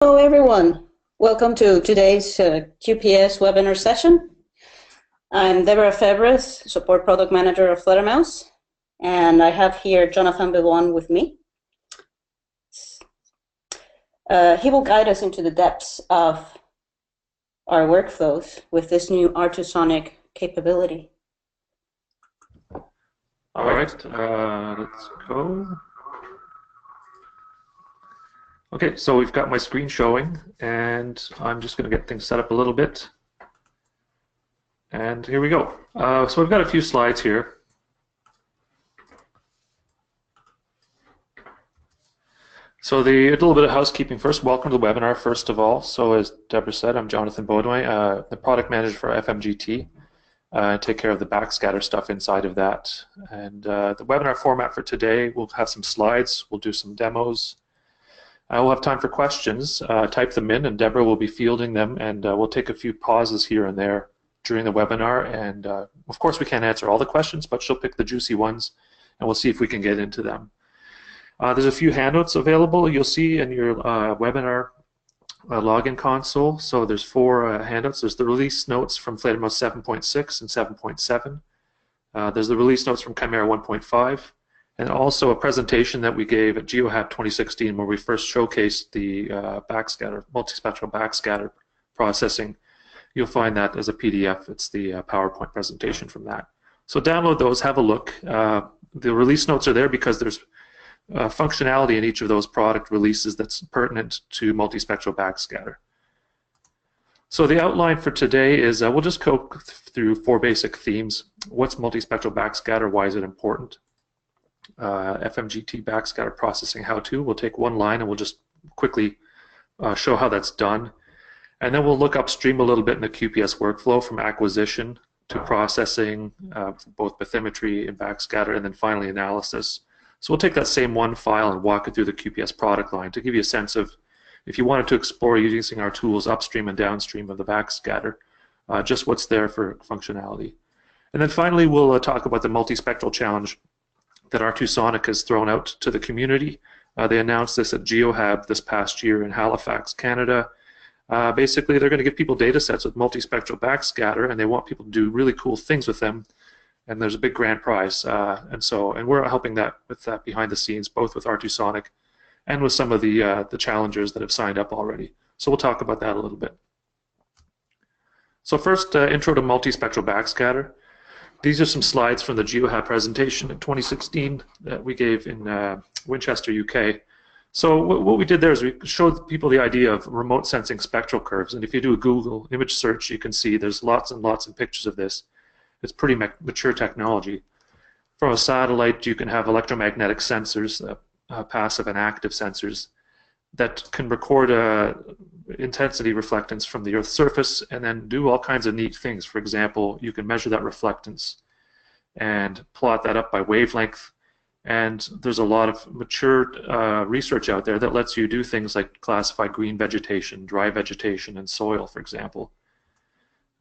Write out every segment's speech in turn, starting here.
Hello everyone, welcome to today's QPS webinar session. I'm Deborah Febres, Support Product Manager of Fledermaus, and I have here Jonathan Bevon with me. He will guide us into the depths of our workflows with this new R2Sonic capability. All right, let's go. Okay, so we've got my screen showing, and I'm just going to get things set up a little bit. And here we go. So we've got a few slides here. So a little bit of housekeeping first. Welcome to the webinar, first of all. So as Deborah said, I'm Jonathan Baudouin, the product manager for FMGT. Take care of the backscatter stuff inside of that. And the webinar format for today, we'll have some slides, we'll do some demos. We'll have time for questions. Type them in, and Deborah will be fielding them, and we'll take a few pauses here and there during the webinar. And of course, we can't answer all the questions, but she'll pick the juicy ones, and we'll see if we can get into them. There's a few handouts available. You'll see in your webinar login console. So there's 4 handouts. There's the release notes from Fledermaus 7.6 and 7.7. There's the release notes from Qimera 1.5. And also a presentation that we gave at GeoHab 2016 where we first showcased the backscatter, multispectral backscatter processing. You'll find that as a PDF. It's the PowerPoint presentation from that. So download those, have a look. The release notes are there because there's functionality in each of those product releases that's pertinent to multispectral backscatter. So the outline for today is we'll just go through 4 basic themes. What's multispectral backscatter? Why is it important? FMGT backscatter processing how-to. We'll take one line and we'll just quickly show how that's done. And then we'll look upstream a little bit in the QPS workflow from acquisition to processing, both bathymetry and backscatter, and then finally analysis. So we'll take that same one file and walk it through the QPS product line to give you a sense of if you wanted to explore using our tools upstream and downstream of the backscatter, just what's there for functionality. And then finally we'll talk about the multispectral challenge that R2Sonic has thrown out to the community. They announced this at GeoHab this past year in Halifax, Canada. Basically, they're going to give people data sets with multispectral backscatter, and they want people to do really cool things with them. And there's a big grand prize, and we're helping that with that behind the scenes, both with R2Sonic and with some of the challengers that have signed up already. So we'll talk about that a little bit. So first, intro to multispectral backscatter. These are some slides from the GeoHab presentation in 2016 that we gave in Winchester, UK. So what we did there is we showed people the idea of remote sensing spectral curves. And if you do a Google image search, you can see there's lots and lots of pictures of this. It's pretty mature technology. From a satellite, you can have electromagnetic sensors, passive and active sensors, that can record intensity reflectance from the Earth's surface and then do all kinds of neat things. For example, you can measure that reflectance and plot that up by wavelength. And there's a lot of mature research out there that lets you do things like classify green vegetation, dry vegetation, and soil, for example.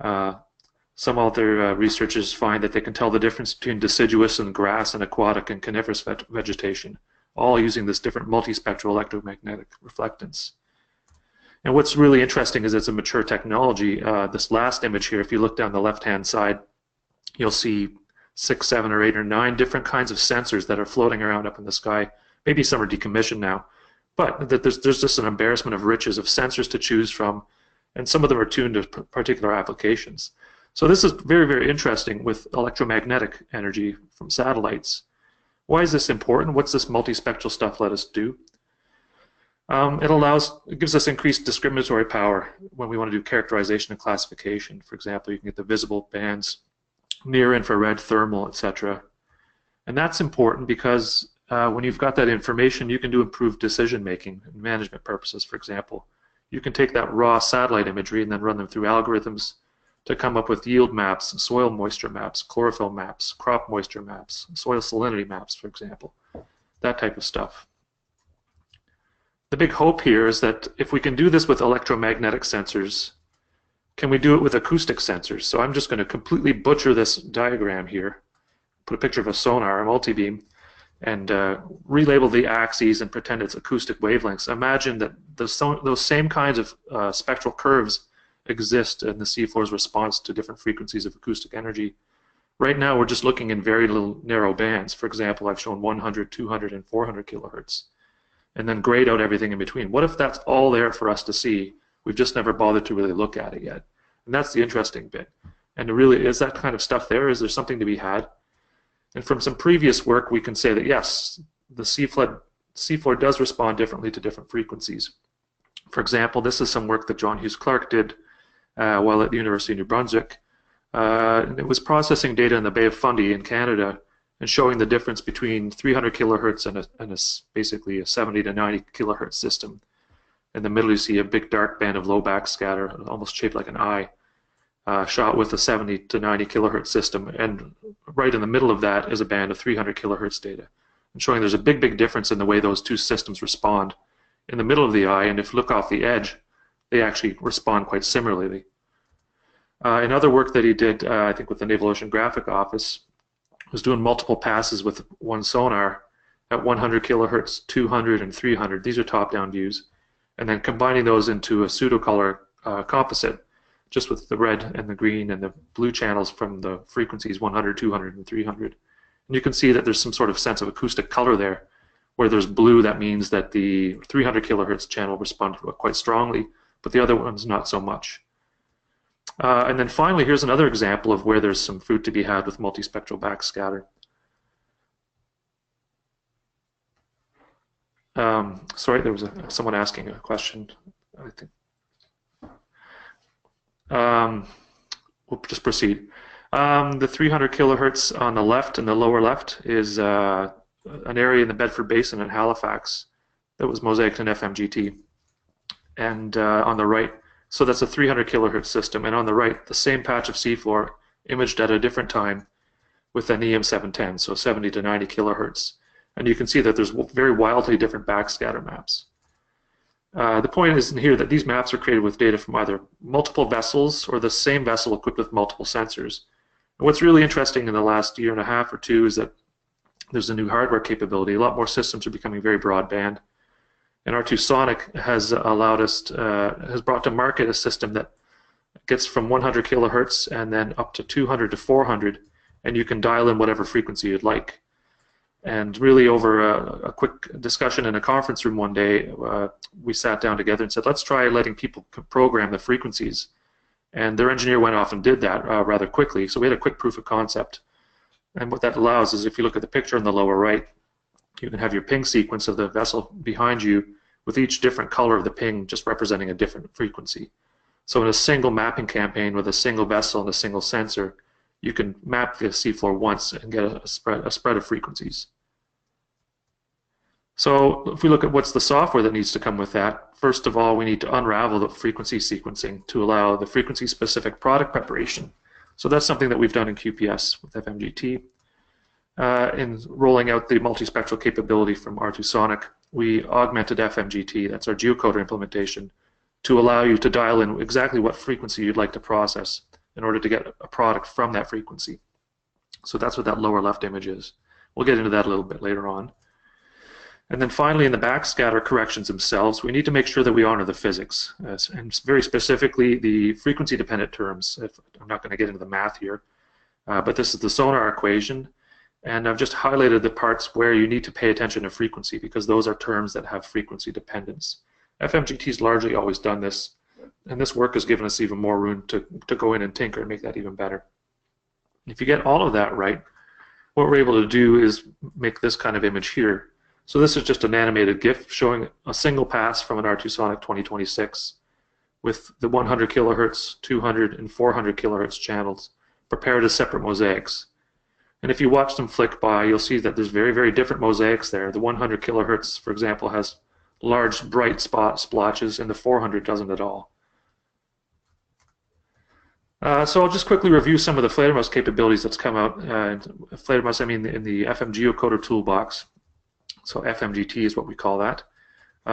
Some other researchers find that they can tell the difference between deciduous and grass and aquatic and coniferous vegetation, all using this different multispectral electromagnetic reflectance. And what's really interesting is it's a mature technology. This last image here, if you look down the left-hand side, you'll see 6, 7, or 8, or 9 different kinds of sensors that are floating around up in the sky. Maybe some are decommissioned now, but there's just an embarrassment of riches of sensors to choose from, and some of them are tuned to particular applications. So this is very, very interesting with electromagnetic energy from satellites. Why is this important? What's this multispectral stuff let us do? It gives us increased discriminatory power when we want to do characterization and classification. For example, you can get the visible bands, near infrared, thermal, etc. And that's important because when you've got that information, you can do improved decision making and management purposes. For example, you can take that raw satellite imagery and then run them through algorithms to come up with yield maps, soil moisture maps, chlorophyll maps, crop moisture maps, soil salinity maps, for example, that type of stuff. The big hope here is that if we can do this with electromagnetic sensors, can we do it with acoustic sensors? So I'm just going to completely butcher this diagram here, put a picture of a sonar, a multibeam, and relabel the axes and pretend it's acoustic wavelengths. Imagine that those same kinds of spectral curves exist in the seafloor's response to different frequencies of acoustic energy. Right now, we're just looking in very little narrow bands. For example, I've shown 100, 200, and 400 kilohertz, and then grayed out everything in between. What if that's all there for us to see? We've just never bothered to really look at it yet. And that's the interesting bit. And really, is that kind of stuff there? Is there something to be had? And from some previous work, we can say that yes, the seafloor does respond differently to different frequencies. For example, this is some work that John Hughes Clark did while at the University of New Brunswick. And it was processing data in the Bay of Fundy in Canada and showing the difference between 300 kilohertz and basically a 70 to 90 kilohertz system. In the middle, you see a big dark band of low backscatter, almost shaped like an eye. Shot with a 70 to 90 kilohertz system, and right in the middle of that is a band of 300 kilohertz data, and showing there's a big difference in the way those two systems respond in the middle of the eye, and if you look off the edge, they actually respond quite similarly. In other work that he did, I think with the Naval Oceanographic Office, was doing multiple passes with one sonar at 100 kilohertz, 200, and 300. These are top-down views, and then combining those into a pseudo-color composite, just with the red and the green and the blue channels from the frequencies 100, 200, and 300. And you can see that there's some sort of sense of acoustic color there. Where there's blue, that means that the 300 kilohertz channel responded quite strongly, but the other ones not so much. And then finally, here's another example of where there's some fruit to be had with multispectral backscatter. Sorry, there was someone asking a question, I think. We'll just proceed. The 300 kilohertz on the left, in the lower left, is an area in the Bedford Basin in Halifax that was mosaicked in FMGT. And on the right, so that's a 300 kilohertz system, and on the right, the same patch of seafloor imaged at a different time with an EM 710, so 70 to 90 kilohertz. And you can see that there's very wildly different backscatter maps. The point is in here that these maps are created with data from either multiple vessels or the same vessel equipped with multiple sensors. And what's really interesting in the last year and a half or two is that there's a new hardware capability. A lot more systems are becoming very broadband. And R2 Sonic has allowed us, has brought to market a system that gets from 100 kilohertz and then up to 200 to 400, and you can dial in whatever frequency you'd like. And really, over a quick discussion in a conference room one day, we sat down together and said, let's try letting people program the frequencies. And their engineer went off and did that rather quickly. So we had a quick proof of concept. And what that allows is, if you look at the picture on the lower right, you can have your ping sequence of the vessel behind you with each different color of the ping just representing a different frequency. So in a single mapping campaign with a single vessel and a single sensor, you can map the seafloor once and get a spread of frequencies. So if we look at what's the software that needs to come with that, first of all, we need to unravel the frequency sequencing to allow the frequency-specific product preparation. So that's something that we've done in QPS with FMGT. In rolling out the multispectral capability from R2 Sonic, we augmented FMGT, that's our geocoder implementation, to allow you to dial in exactly what frequency you'd like to process in order to get a product from that frequency. So that's what that lower left image is. We'll get into that a little bit later on. And then finally, in the backscatter corrections themselves, we need to make sure that we honor the physics, and very specifically the frequency-dependent terms. I'm not going to get into the math here, but this is the sonar equation, and I've just highlighted the parts where you need to pay attention to frequency, because those are terms that have frequency dependence. FMGT's largely always done this, and this work has given us even more room to go in and tinker and make that even better. If you get all of that right, what we're able to do is make this kind of image here. So this is just an animated GIF showing a single pass from an R2 Sonic 2026 with the 100 kilohertz, 200, and 400 kilohertz channels prepared as separate mosaics. And if you watch them flick by, you'll see that there's very different mosaics there. The 100 kilohertz, for example, has large bright splotches, and the 400 doesn't at all. So I'll just quickly review some of the Fledermaus capabilities that's come out. Fledermaus, I mean, in the FM geocoder toolbox. So FMGT is what we call that.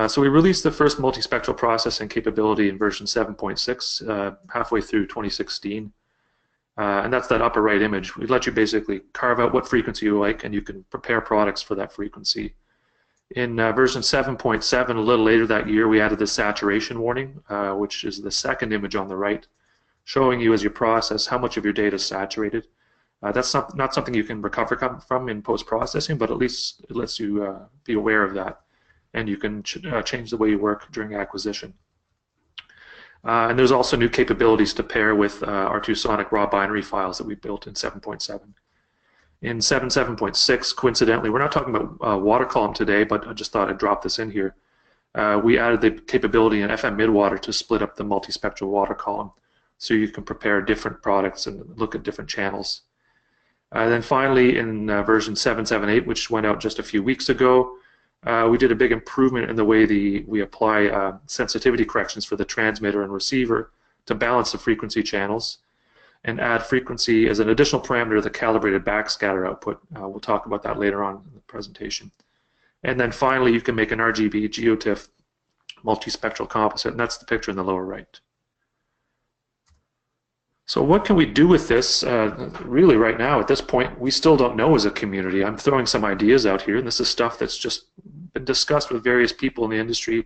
So we released the first multispectral processing capability in version 7.6 halfway through 2016. And that's that upper right image. We let you basically carve out what frequency you like, and you can prepare products for that frequency. In version 7.7, a little later that year, we added the saturation warning, which is the second image on the right, showing you as you process how much of your data is saturated. That's not something you can recover from in post-processing, but at least it lets you be aware of that, and you can change the way you work during acquisition. And there's also new capabilities to pair with our two Sonic raw binary files that we built in 7.7. In 7.7.6, coincidentally, we're not talking about water column today, but I just thought I'd drop this in here. We added the capability in FM midwater to split up the multispectral water column, so you can prepare different products and look at different channels. Then finally, in version 7.7.8, which went out just a few weeks ago, we did a big improvement in the way we apply sensitivity corrections for the transmitter and receiver to balance the frequency channels, and add frequency as an additional parameter to the calibrated backscatter output. We'll talk about that later on in the presentation. And then finally, you can make an RGB geotiff multispectral composite, and that's the picture in the lower right. So what can we do with this? Really right now, at this point, we still don't know as a community. I'm throwing some ideas out here, and this is stuff that's just been discussed with various people in the industry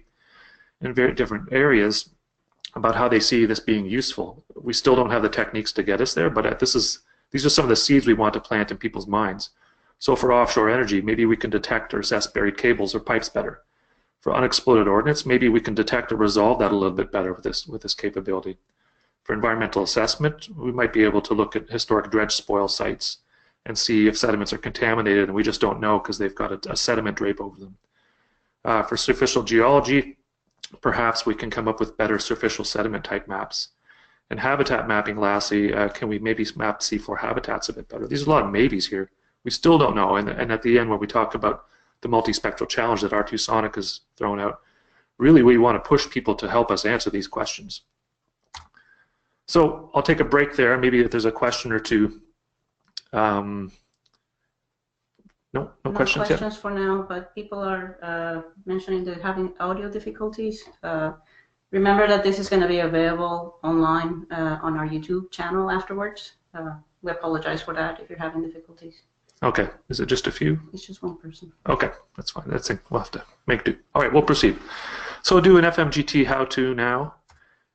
in very different areas about how they see this being useful. We still don't have the techniques to get us there, but these are some of the seeds we want to plant in people's minds. So for offshore energy, maybe we can detect or assess buried cables or pipes better. For unexploded ordnance, maybe we can detect or resolve that a little bit better with this capability. For environmental assessment, we might be able to look at historic dredge spoil sites and see if sediments are contaminated, and we just don't know because they've got a sediment drape over them. For superficial geology, perhaps we can come up with better superficial sediment type maps. And habitat mapping, lastly, can we maybe map seafloor habitats a bit better? These are a lot of maybes here. We still don't know, and at the end when we talk about the multispectral challenge that R2 Sonic has thrown out, really we want to push people to help us answer these questions. So I'll take a break there. Maybe if there's a question or two. No questions yet? No questions for now, but people are mentioning they're having audio difficulties. Remember that this is going to be available online on our YouTube channel afterwards. We apologize for that if you're having difficulties. Okay. Is it just a few? It's just one person. Okay, that's fine. That's it. We'll have to make do. All right, we'll proceed. So we'll do an FMGT how-to now.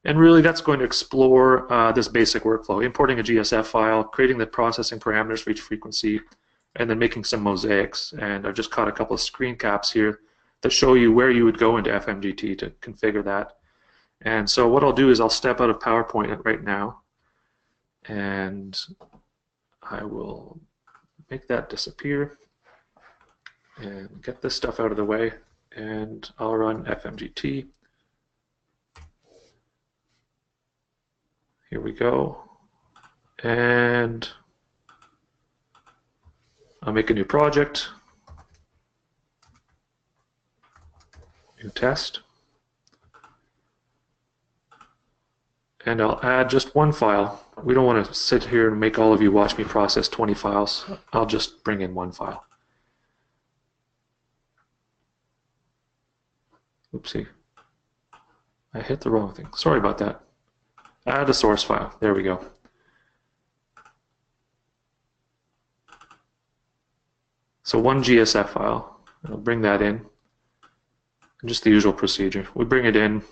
And really that's going to explore this basic workflow, importing a GSF file, creating the processing parameters for each frequency, and then making some mosaics. And I've just caught a couple of screen caps here that show you where you would go into FMGT to configure that. And so what I'll do is I'll step out of PowerPoint right now, and I will make that disappear and get this stuff out of the way, and I'll run FMGT. Here we go, and I'll make a new project, new test, and I'll add just one file. We don't want to sit here and make all of you watch me process 20 files. I'll just bring in one file. Oopsie, I hit the wrong thing. Sorry about that. Add a source file. There we go. So one GSF file. I'll bring that in. And just the usual procedure. We bring it in,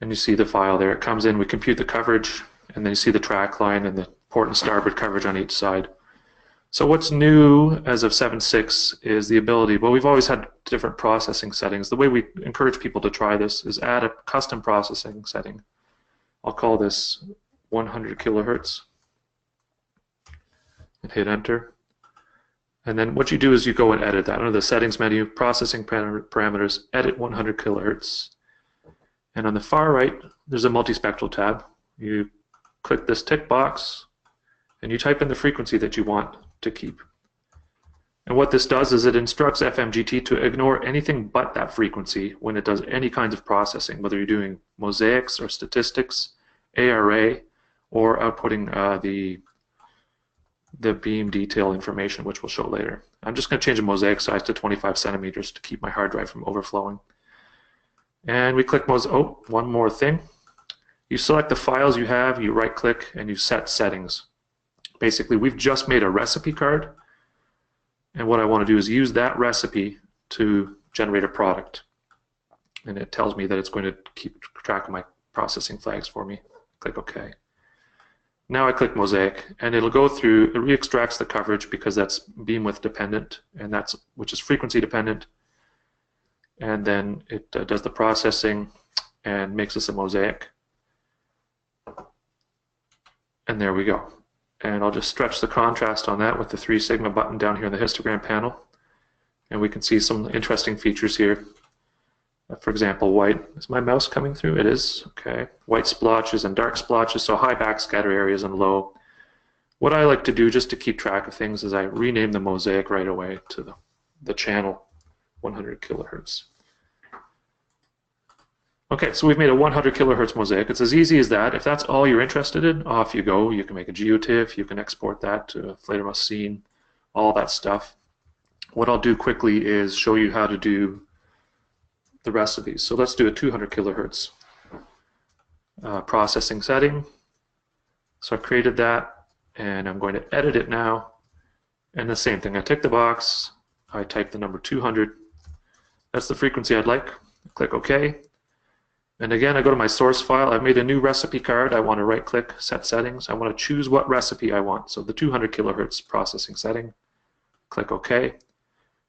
and you see the file there. It comes in. We compute the coverage, and then you see the track line and the port and starboard coverage on each side. So what's new as of 7.6 is the ability. Well, we've always had different processing settings. The way we encourage people to try this is add a custom processing setting. I'll call this 100 kilohertz and hit enter. And then what you do is you go and edit that. Under the settings menu, processing parameters, edit 100 kilohertz. And on the far right, there's a multispectral tab. You click this tick box and you type in the frequency that you want to keep. And what this does is it instructs FMGT to ignore anything but that frequency when it does any kinds of processing, whether you're doing mosaics or statistics, ARA, or outputting the beam detail information, which we'll show later. I'm just going to change the mosaic size to 25 centimeters to keep my hard drive from overflowing. And we click one more thing. You select the files you have, you right-click, and you set settings. Basically, we've just made a recipe card, and what I want to do is use that recipe to generate a product. And it tells me that it's going to keep track of my processing flags for me. Click OK. Now I click Mosaic, and it'll go through, it re-extracts the coverage because that's beam width dependent, and which is frequency dependent. And then it does the processing and makes us a mosaic. And there we go. And I'll just stretch the contrast on that with the 3 sigma button down here in the histogram panel. And we can see some interesting features here. For example, white. Is my mouse coming through? It is. Okay. White splotches and dark splotches, so high backscatter areas and low. What I like to do just to keep track of things is I rename the mosaic right away to the channel 100 kilohertz. Okay, so we've made a 100 kilohertz mosaic. It's as easy as that. If that's all you're interested in, off you go. You can make a geotiff, you can export that to a Fledermaus scene, all that stuff. What I'll do quickly is show you how to do the rest of these. So let's do a 200 kilohertz processing setting. So I created that, and I'm going to edit it now. And the same thing, I tick the box, I type the number 200. That's the frequency I'd like. Click OK. And again, I go to my source file. I've made a new recipe card. I want to right-click, set settings. I want to choose what recipe I want. So the 200 kilohertz processing setting. Click OK.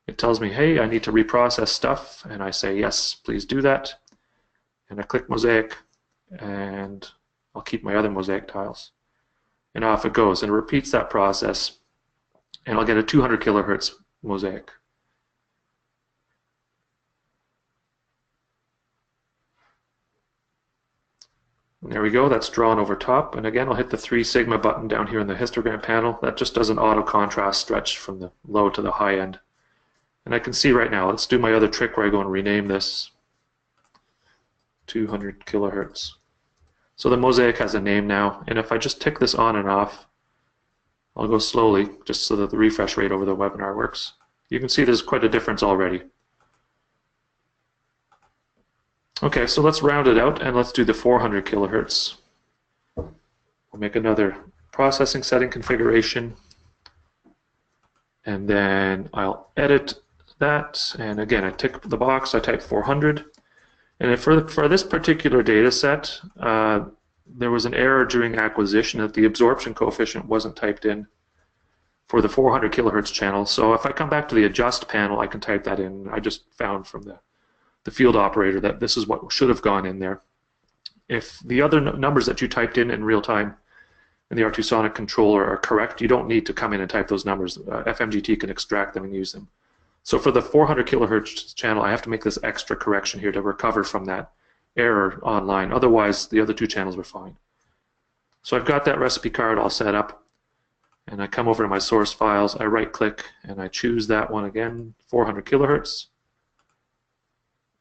It tells me, hey, I need to reprocess stuff. And I say, yes, please do that. And I click Mosaic. And I'll keep my other mosaic tiles. And off it goes. And it repeats that process. And I'll get a 200 kilohertz mosaic. And there we go, that's drawn over top. And again, I'll hit the 3 sigma button down here in the histogram panel. That just does an auto contrast stretch from the low to the high end. And I can see right now, let's do my other trick where I go and rename this 200 kilohertz. So the mosaic has a name now, and if I just tick this on and off, I'll go slowly, just so that the refresh rate over the webinar works. You can see there's quite a difference already. Okay, so let's round it out and let's do the 400 kilohertz. We'll make another processing setting configuration, and then I'll edit that, and again I tick the box, I type 400, and for this particular data set there was an error during acquisition that the absorption coefficient wasn't typed in for the 400 kilohertz channel. So if I come back to the adjust panel, I can type that in. I just found from the field operator that this is what should have gone in there. If the other numbers that you typed in real time in the R2 Sonic controller are correct, you don't need to come in and type those numbers. FMGT can extract them and use them. So for the 400 kilohertz channel, I have to make this extra correction here to recover from that error online. Otherwise, the other 2 channels were fine. So I've got that recipe card all set up, and I come over to my source files, I right-click, and I choose that one again, 400 kilohertz.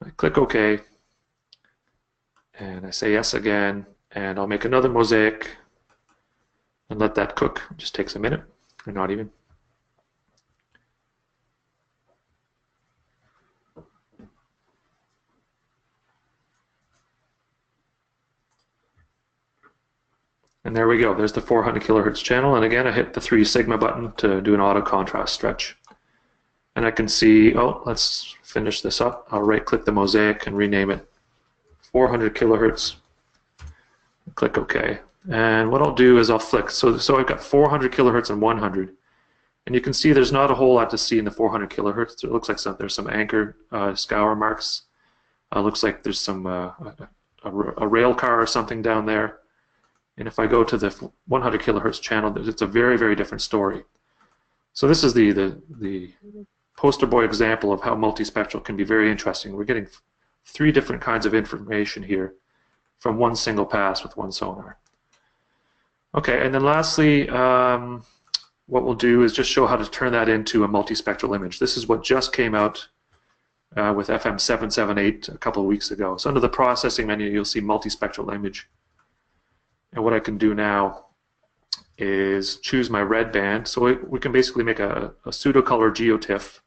I click OK, and I say yes again, and I'll make another mosaic and let that cook. It just takes a minute, or not even. And there we go, there's the 400 kilohertz channel, and again I hit the 3 sigma button to do an auto contrast stretch. And I can see, oh, let's finish this up. I'll right-click the mosaic and rename it 400 kilohertz. Click OK. And what I'll do is I'll flick. So I've got 400 kilohertz and 100. And you can see there's not a whole lot to see in the 400 kilohertz. It looks like there's some anchor scour marks. Looks like there's some a rail car or something down there. And if I go to the 100 kilohertz channel, it's a very, very different story. So this is the poster boy example of how multispectral can be very interesting. We're getting 3 different kinds of information here from one single pass with one sonar. Okay, and then lastly, what we'll do is just show how to turn that into a multispectral image. This is what just came out with FM 778 a couple of weeks ago. So under the processing menu, you'll see multispectral image. And what I can do now is choose my red band. So we can basically make a pseudo-color geotiff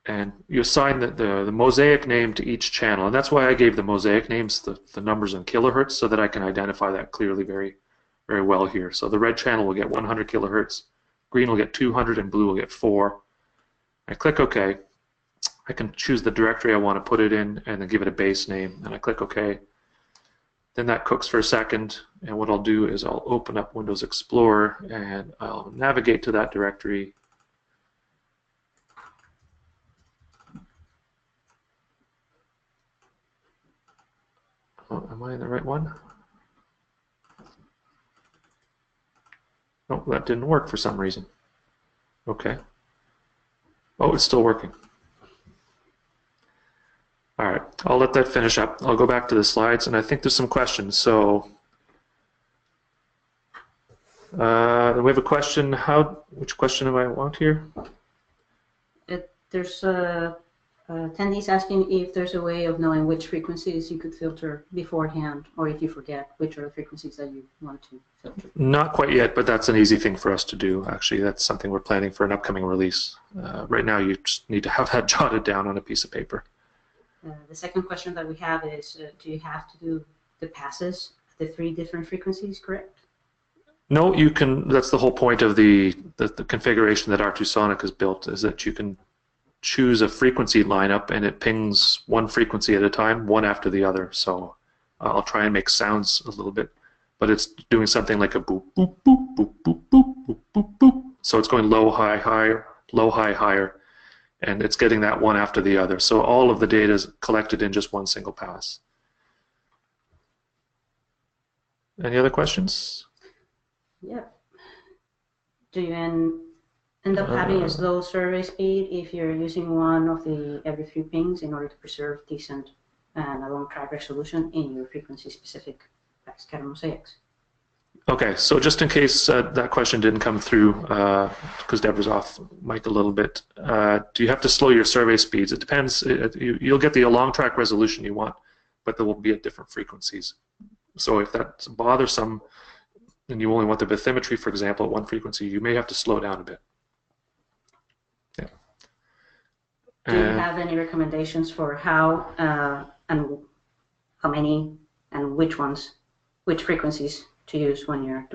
and you assign the mosaic name to each channel, and that's why I gave the mosaic names the numbers in kilohertz, so that I can identify that clearly very well here. So the red channel will get 100 kilohertz, green will get 200, and blue will get 4. I click OK. I can choose the directory I want to put it in and then give it a base name, and I click OK. Then that cooks for a second, and what I'll do is I'll open up Windows Explorer and I'll navigate to that directory. Oh, am I in the right one? Oh, that didn't work for some reason. Okay. Oh, it's still working. All right, I'll let that finish up. I'll go back to the slides, and I think there's some questions. So we have a question. Which question do I want here? There's attendees asking if there's a way of knowing which frequencies you could filter beforehand, or if you forget which are the frequencies that you want to filter. Not quite yet, but that's an easy thing for us to do. Actually, that's something we're planning for an upcoming release. Right now, you just need to have that jotted down on a piece of paper. The second question that we have is, do you have to do the passes at the 3 different frequencies, correct? No, you can. That's the whole point of the configuration that R2Sonic has built, is that you can choose a frequency lineup and it pings one frequency at a time, one after the other. So I'll try and make sounds a little bit, but it's doing something like a boop, boop, boop, boop, boop, boop, boop, boop, boop. So it's going low, high, higher, low, high, higher, and it's getting that one after the other. So all of the data is collected in just one single pass. Any other questions? Yeah. Do you end up having a slow survey speed if you're using one of the every 3 pings in order to preserve decent and a long track resolution in your frequency-specific backscatter mosaics? Okay, so just in case that question didn't come through, because Deborah's off mic a little bit, do you have to slow your survey speeds? It depends. You'll get the long track resolution you want, but they will be at different frequencies. So if that's bothersome, and you only want the bathymetry, for example, at one frequency, you may have to slow down a bit. Yeah. Do you have any recommendations for how and how many and which frequencies to use when you're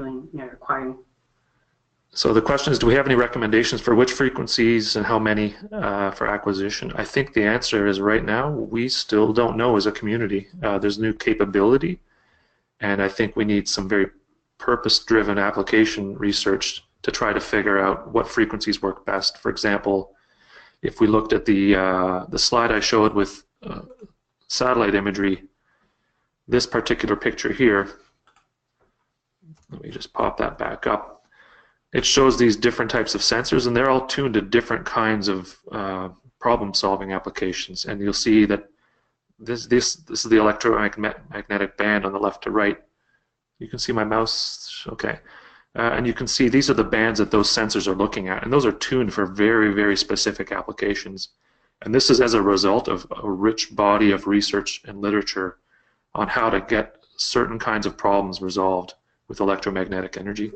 acquiring? So the question is, do we have any recommendations for which frequencies and how many for acquisition? I think the answer is right now, we still don't know as a community. There's new capability, and I think we need some very purpose-driven application research to try to figure out what frequencies work best. For example, if we looked at the slide I showed with satellite imagery, this particular picture here, let me just pop that back up. It shows these different types of sensors, and they're all tuned to different kinds of problem-solving applications. And you'll see that this is the electromagnetic band on the left to right. You can see my mouse, okay. And you can see these are the bands that those sensors are looking at, and those are tuned for very, very specific applications. And this is as a result of a rich body of research and literature on how to get certain kinds of problems resolved with electromagnetic energy.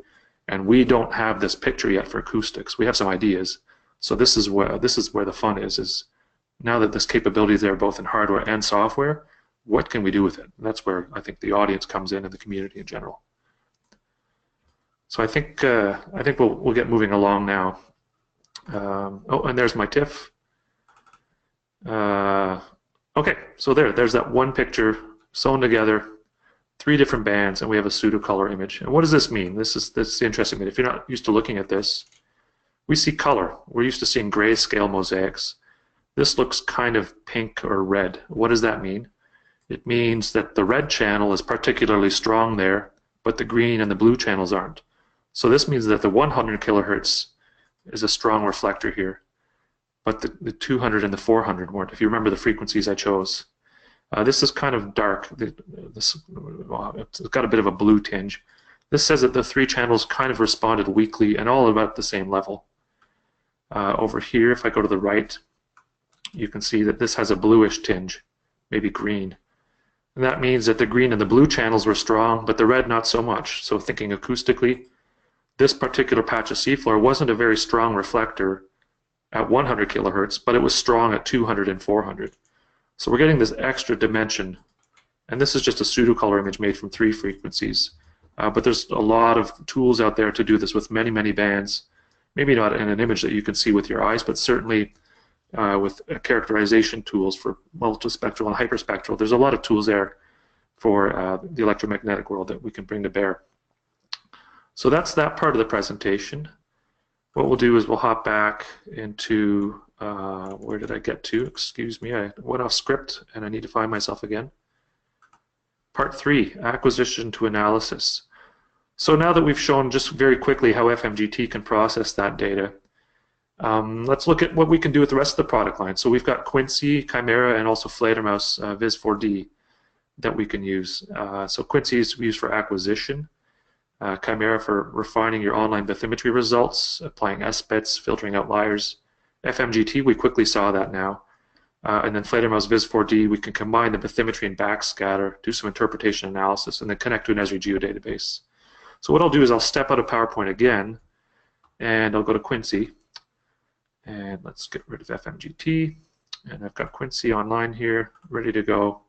And we don't have this picture yet for acoustics. We have some ideas. So this is where the fun is now that this capability is there both in hardware and software, what can we do with it? And that's where I think the audience comes in and the community in general. So I think we'll get moving along now. Oh, and there's my TIFF. Okay, so there's that one picture sewn together, 3 different bands, and we have a pseudo-color image. And what does this mean? This is the interesting bit. If you're not used to looking at this, we see color. We're used to seeing grayscale mosaics. This looks kind of pink or red. What does that mean? It means that the red channel is particularly strong there, but the green and the blue channels aren't. So this means that the 100 kilohertz is a strong reflector here, but the 200 and the 400 weren't, if you remember the frequencies I chose. This is kind of dark. It's got a bit of a blue tinge. This says that the 3 channels kind of responded weakly and all about the same level. Over here, if I go to the right, you can see that this has a bluish tinge, maybe green. And that means that the green and the blue channels were strong, but the red not so much. So thinking acoustically, this particular patch of seafloor wasn't a very strong reflector at 100 kilohertz, but it was strong at 200 and 400. So we're getting this extra dimension, and this is just a pseudo-color image made from 3 frequencies. But there's a lot of tools out there to do this with many, many bands. Maybe not in an image that you can see with your eyes, but certainly with characterization tools for multispectral and hyperspectral. There's a lot of tools there for the electromagnetic world that we can bring to bear. So that's that part of the presentation. What we'll do is we'll hop back into, where did I get to? Excuse me, I went off script and I need to find myself again. Part 3, acquisition to analysis. So now that we've shown just very quickly how FMGT can process that data, let's look at what we can do with the rest of the product line. So we've got QINSy, Qimera, and also Fledermaus Vis4D that we can use. So QINSy is used for acquisition, Qimera for refining your online bathymetry results, applying S-bits, filtering outliers. FMGT, we quickly saw that now. And then Fledermaus Vis4D, we can combine the bathymetry and backscatter, do some interpretation analysis, and then connect to an Esri geodatabase. So what I'll do is I'll step out of PowerPoint again, and I'll go to QINSy. And let's get rid of FMGT. And I've got QINSy online here, ready to go.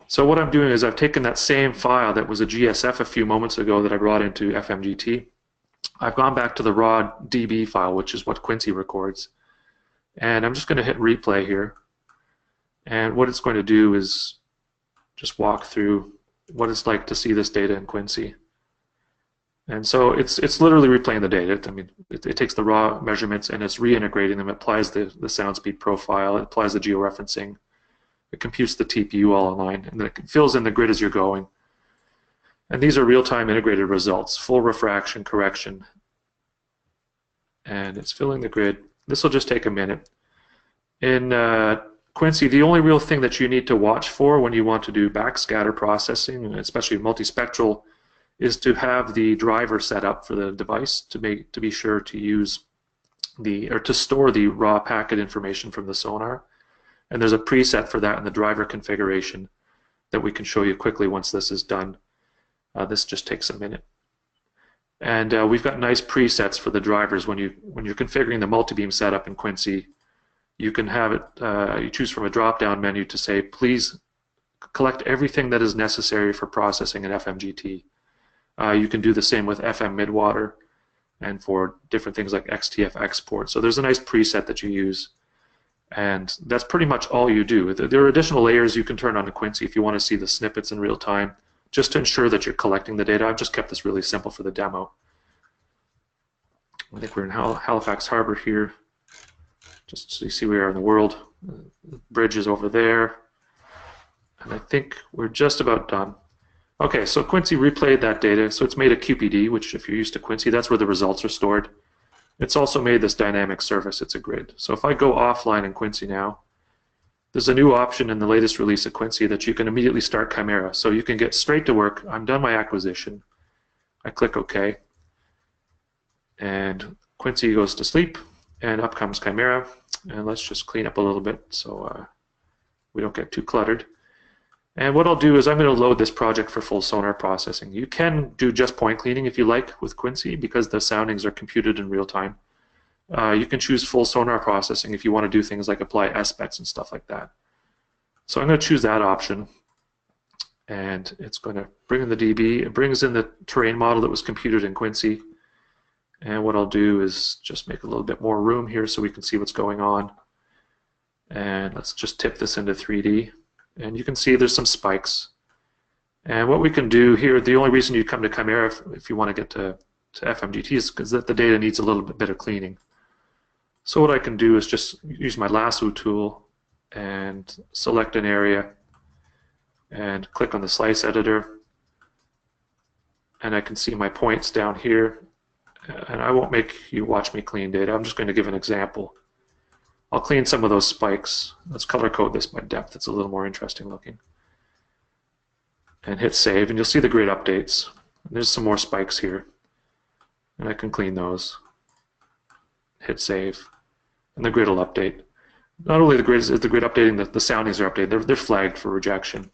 So what I'm doing is I've taken that same file that was a GSF a few moments ago that I brought into FMGT. I've gone back to the raw DB file, which is what QINSy records. And I'm just going to hit replay here. And what it's going to do is just walk through what it's like to see this data in QINSy. And so it's literally replaying the data. I mean, it takes the raw measurements and it's reintegrating them. It applies the sound speed profile. It applies the georeferencing. It computes the TPU all online, and then it fills in the grid as you're going. And these are real-time integrated results, full refraction correction. And it's filling the grid. This will just take a minute. In QINSy, the only real thing that you need to watch for when you want to do backscatter processing, especially multispectral, is to have the driver set up for the device to be sure to use to store the raw packet information from the sonar. And there's a preset for that in the driver configuration that we can show you quickly once this is done. This just takes a minute. And we've got nice presets for the drivers. When you're configuring the multi-beam setup in QINSy, you can have it, you choose from a drop-down menu to say, please collect everything that is necessary for processing an FMGT. You can do the same with FM midwater and for different things like XTF export. So there's a nice preset that you use. And that's pretty much all you do. There are additional layers you can turn on to QINSy if you want to see the snippets in real time, just to ensure that you're collecting the data. I've just kept this really simple for the demo. I think we're in Halifax Harbor here, just so you see where we are in the world. The bridge is over there. And I think we're just about done. Okay, so QINSy replayed that data. So it's made a QPD, which if you're used to QINSy, that's where the results are stored. It's also made this dynamic surface. It's a grid. So if I go offline in QINSy now, there's a new option in the latest release of QINSy that you can immediately start Qimera. So you can get straight to work. I'm done my acquisition. I click OK. And QINSy goes to sleep, and up comes Qimera. And let's just clean up a little bit so we don't get too cluttered. And what I'll do is I'm going to load this project for full sonar processing. You can do just point cleaning if you like with QINSy because the soundings are computed in real time. You can choose full sonar processing if you want to do things like apply S-bets and stuff like that. So I'm going to choose that option, and it's going to bring in the DB. It brings in the terrain model that was computed in QINSy. And what I'll do is just make a little bit more room here so we can see what's going on. And let's just tip this into 3D. And you can see there's some spikes. And what we can do here, the only reason you come to Qimera if you want to get to FMGT is because that the data needs a little bit of cleaning. So what I can do is just use my lasso tool and select an area and click on the slice editor. And I can see my points down here. And I won't make you watch me clean data. I'm just going to give an example. I'll clean some of those spikes. Let's color code this by depth. It's a little more interesting looking. And hit save, and you'll see the grid updates. There's some more spikes here. And I can clean those. Hit save. And the grid will update. Not only the grid is the grid updating, the soundings are updated. They're flagged for rejection.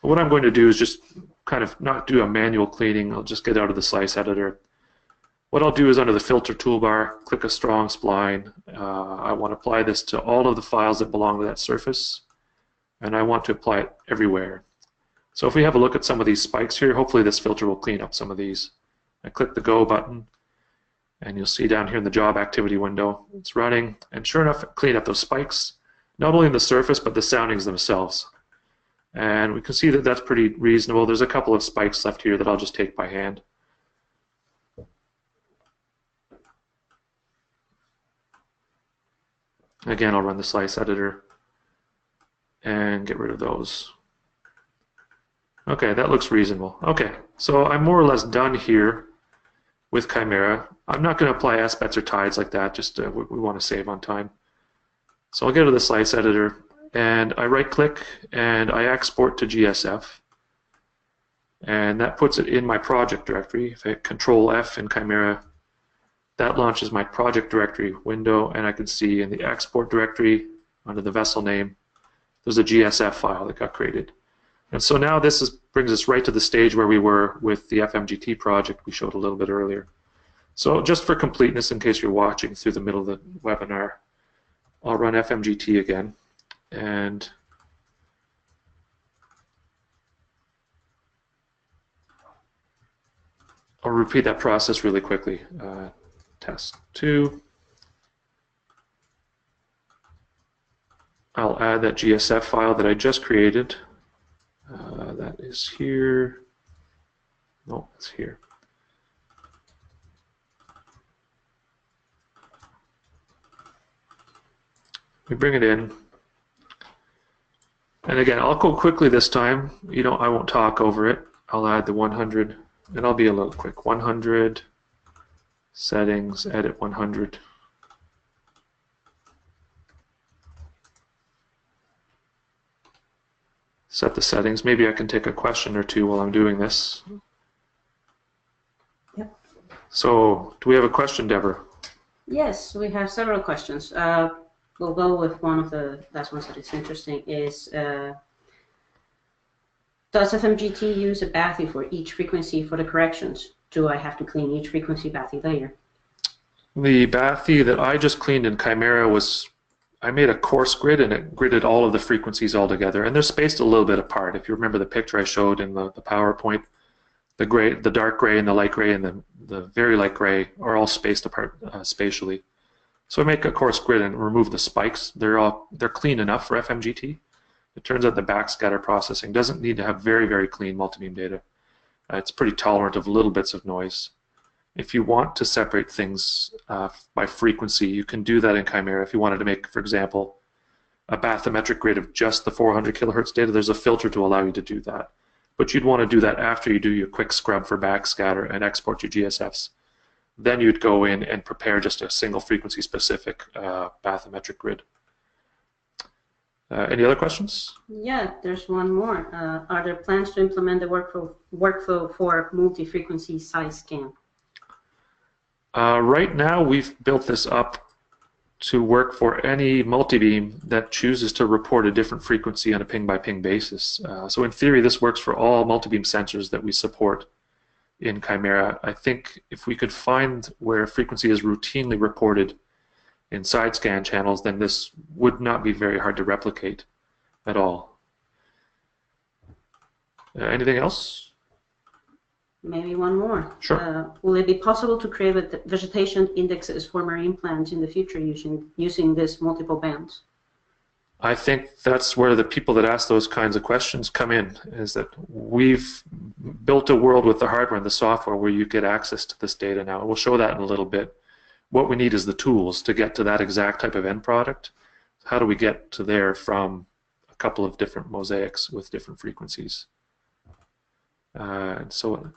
But what I'm going to do is just kind of not do a manual cleaning. I'll just get out of the slice editor What I'll do is under the filter toolbar, click a strong spline. I want to apply this to all of the files that belong to that surface, and I want to apply it everywhere. So if we have a look at some of these spikes here, hopefully this filter will clean up some of these. I click the Go button, and you'll see down here in the job activity window, it's running, and sure enough, clean up those spikes, not only in the surface, but the soundings themselves. And we can see that that's pretty reasonable. There's a couple of spikes left here that I'll just take by hand. Again, I'll run the slice editor and get rid of those. Okay, that looks reasonable. Okay, so I'm more or less done here with Qimera. I'm not going to apply aspects or tides like that, just we want to save on time. So I'll go to the slice editor, and I right-click, and I export to GSF. And that puts it in my project directory. If I hit Control-F in Qimera, that launches my project directory window, and I can see in the export directory, under the vessel name, there's a GSF file that got created. And so now this brings us right to the stage where we were with the FMGT project we showed a little bit earlier. So just for completeness, in case you're watching through the middle of the webinar, I'll run FMGT again, and I'll repeat that process really quickly. Test 2. I'll add that GSF file that I just created. That is here. No, it's here. We bring it in. And again, I'll go quickly this time. I won't talk over it. I'll add the 100, and I'll be a little quick. 100. Settings, edit 100. Set the settings. Maybe I can take a question or two while I'm doing this. Yep. So, do we have a question, Deborah? Yes, we have several questions. We'll go with one of the last ones that is interesting. Is does FMGT use a bathy for each frequency for the corrections? Do I have to clean each frequency bathy layer? The bathy that I just cleaned in Qimera was, I made a coarse grid, and it gridded all of the frequencies all together, and they're spaced a little bit apart. If you remember the picture I showed in the PowerPoint, the dark gray and the light gray and the very light gray are all spaced apart spatially. So I make a coarse grid and remove the spikes. They're clean enough for FMGT. It turns out the backscatter processing doesn't need to have very, very clean multibeam data. It's pretty tolerant of little bits of noise. If you want to separate things by frequency, you can do that in Qimera. If you wanted to make, for example, a bathymetric grid of just the 400 kilohertz data, there's a filter to allow you to do that. But you'd want to do that after you do your quick scrub for backscatter and export your GSFs. Then you'd go in and prepare just a single frequency specific bathymetric grid. Any other questions? Yeah, there's one more. Are there plans to implement the workflow for multi-frequency size scan? Right now, we've built this up to work for any multibeam that chooses to report a different frequency on a ping-by-ping basis. So in theory, this works for all multibeam sensors that we support in Qimera. I think if we could find where frequency is routinely reported in side scan channels, then this would not be very hard to replicate at all. Anything else? Maybe one more. Sure. Will it be possible to create vegetation indexes for marine plants in the future using this multiple bands? I think that's where the people that ask those kinds of questions come in, is that we've built a world with the hardware and the software where you get access to this data now. We'll show that in a little bit. What we need is the tools to get to that exact type of end product. How do we get to there from a couple of different mosaics with different frequencies? And so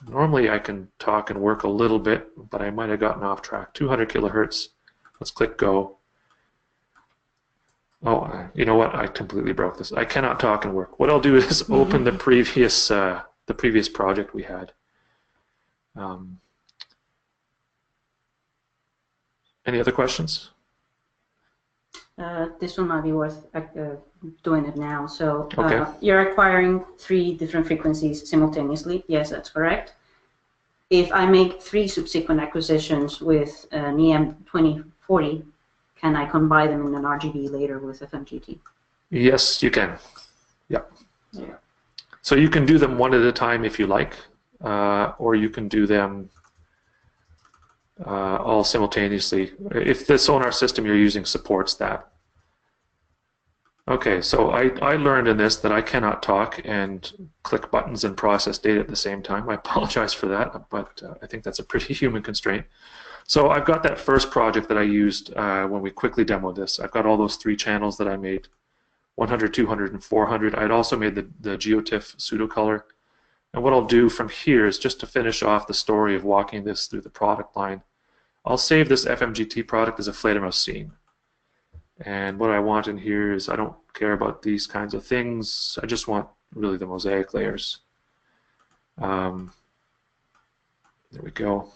normally I can talk and work a little bit, but I might have gotten off track. 200 kilohertz, let's click go. Oh, you know what? I completely broke this. I cannot talk and work. What I'll do is open the previous project we had. Any other questions? This one might be worth doing it now. So okay. You're acquiring 3 different frequencies simultaneously. Yes, that's correct. if I make 3 subsequent acquisitions with an EM2040, can I combine them in an RGB later with FMGT? Yes, you can. Yeah. Yeah. So you can do them one at a time if you like, or you can do them all simultaneously if the sonar system you're using supports that. Okay, so I learned in this that I cannot talk and click buttons and process data at the same time. I apologize for that, but I think that's a pretty human constraint. So I've got that first project that I used when we quickly demoed this. I've got all those 3 channels that I made, 100, 200, and 400. I'd also made the GeoTIFF pseudocolor. And what I'll do from here is just to finish off the story of walking this through the product line. I'll save this FMGT product as a Fledermaus scene. And what I want in here is I don't care about these kinds of things. I just want really the mosaic layers. There we go.